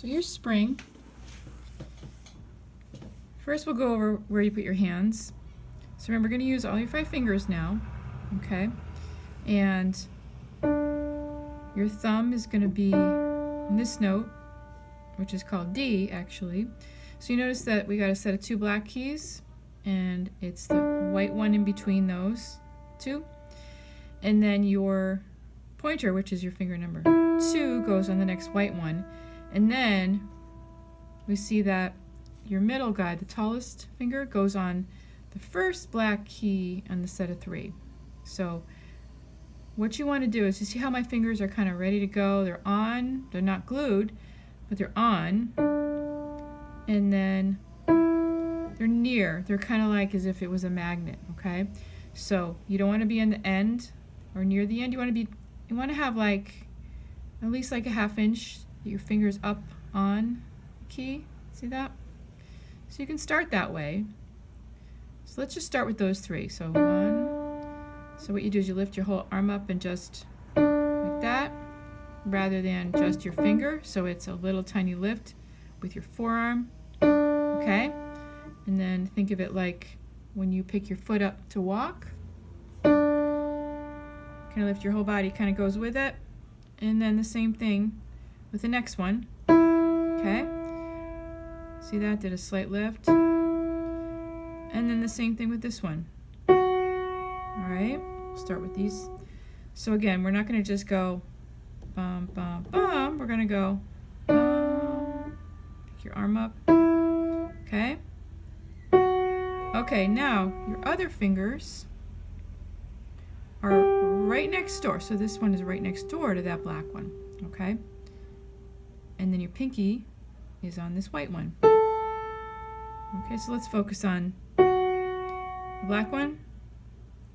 So your spring, first we'll go over where you put your hands. So remember, we're going to use all your 5 fingers now, okay? And your thumb is going to be in this note, which is called D, actually. So you notice that we got a set of 2 black keys, and it's the white one in between those 2. And then your pointer, which is your finger number 2, goes on the next white one. And then we see that your middle guy, the tallest finger, goes on the first black key on the set of 3. So what you want to do is, you see how my fingers are kind of ready to go? They're on, they're not glued, but they're on. And then they're near. They're kind of like as if it was a magnet, okay? So you don't want to be in the end or near the end. You want to have like at least like a 1/2 inch that your fingers up on the key. See that? So you can start that way. So let's just start with those 3. So 1. So what you do is you lift your whole arm up and just like that, rather than just your finger. So it's a little tiny lift with your forearm, okay? And then think of it like when you pick your foot up to walk. Kind of lift your whole body, kind of goes with it. And then the same thing with the next one, okay? See that? Did a slight lift. And then the same thing with this one. Alright, we'll start with these. So again, we're not going to just go bum, bum, bum. We're going to go bum. Pick your arm up. Okay? Okay, now your other fingers are right next door. So this one is right next door to that black one. Okay? And then your pinky is on this white one. Okay, so let's focus on the black one,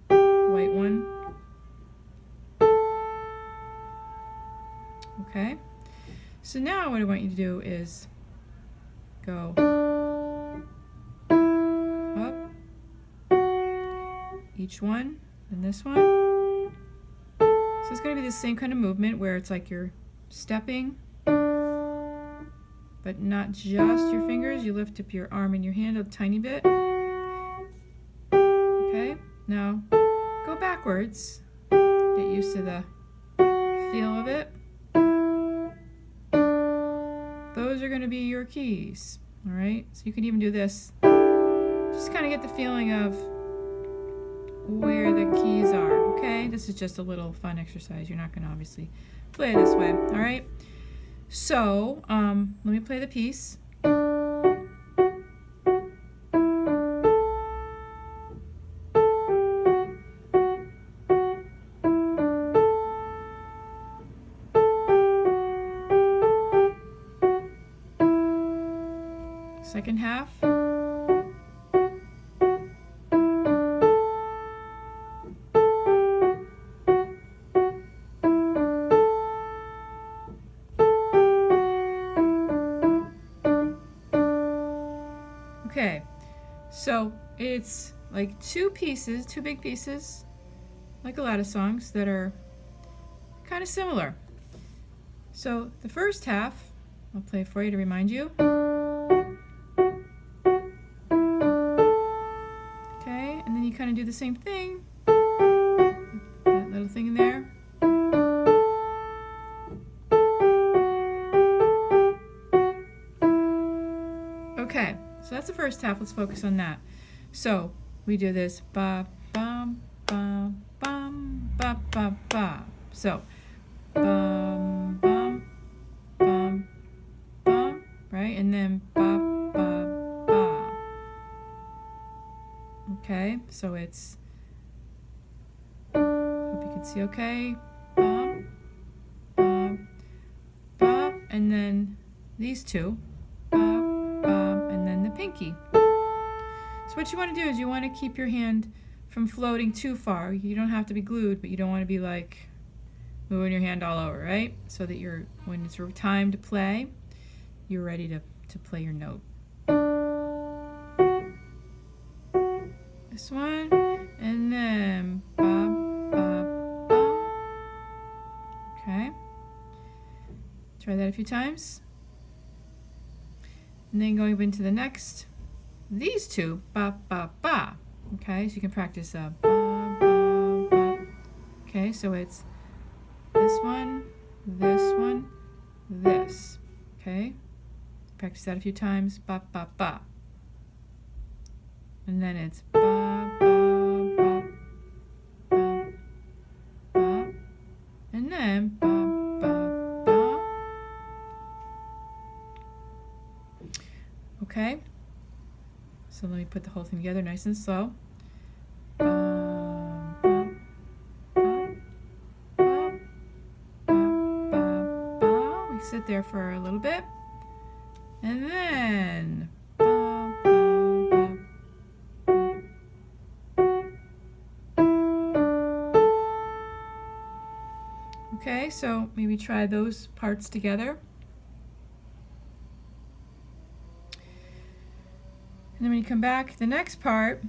white one. Okay? So now what I want you to do is go up, each one, and this one. So it's going to be the same kind of movement where it's like you're stepping, but not just your fingers. You lift up your arm and your hand a tiny bit. Okay, now go backwards. Get used to the feel of it. Those are going to be your keys. Alright, so you can even do this. Just kind of get the feeling of where the keys are. Okay, this is just a little fun exercise. You're not going to obviously play this way. Alright, so let me play the piece. Second half. Okay, so it's like 2 pieces, 2 big pieces, like a lot of songs that are kind of similar. So the first half, I'll play for you to remind you. Okay, and then you kind of do the same thing. That little thing in there. Okay, so that's the first half. Let's focus on that. So we do this ba bum bum bum ba ba ba. So bum bum bum bum, right? And then ba ba ba. Okay, so it's, hope you can see okay. Bum bum bum, and then these 2. And then the pinky. So what you want to do is you want to keep your hand from floating too far. You don't have to be glued, but you don't want to be like moving your hand all over, right? So that you're, when it's time to play, you're ready to play your note. This one, and then ba ba ba. Okay. Try that a few times. And then going into the next, these two, ba, ba, ba. Okay, so you can practice ba, ba, ba. Okay, so it's this one, this. Okay, practice that a few times, ba, ba, ba. And then it's ba, ba, ba, ba, ba. And then ba, ba, ba. Okay, so let me put the whole thing together nice and slow. Ba, ba, ba, ba, ba, ba, ba. We sit there for a little bit. And then ba, ba, ba, ba. Okay, so maybe try those parts together. And then when you come back, the next part,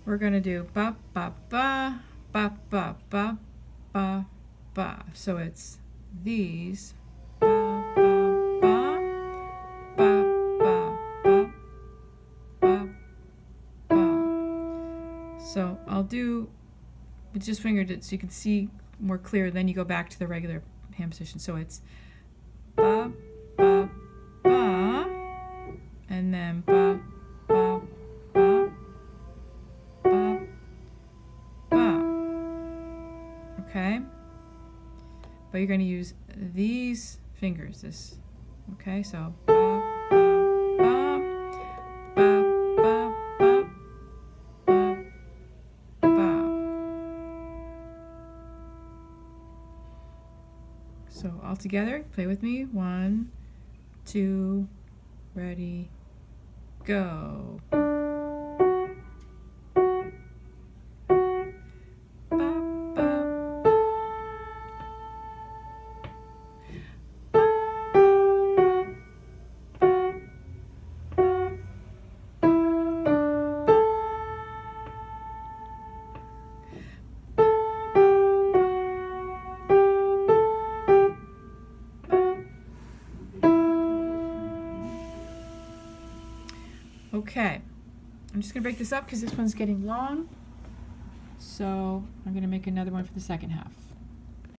we're going to do ba, ba, ba, ba, ba, ba, ba, ba. So it's these, ba, ba, ba, ba, ba, ba, ba, ba. So I'll do with just fingered it so you can see more clear. Then you go back to the regular hand position. So it's ba, ba, ba, and then ba, ba, ba, ba, ba. Okay? But you're going to use these fingers. This. Okay? So ba, ba, ba, ba, ba, ba, ba, ba. So all together, play with me. 1, 2, ready, go. Okay, I'm just going to break this up because this one's getting long. So I'm going to make another one for the second half.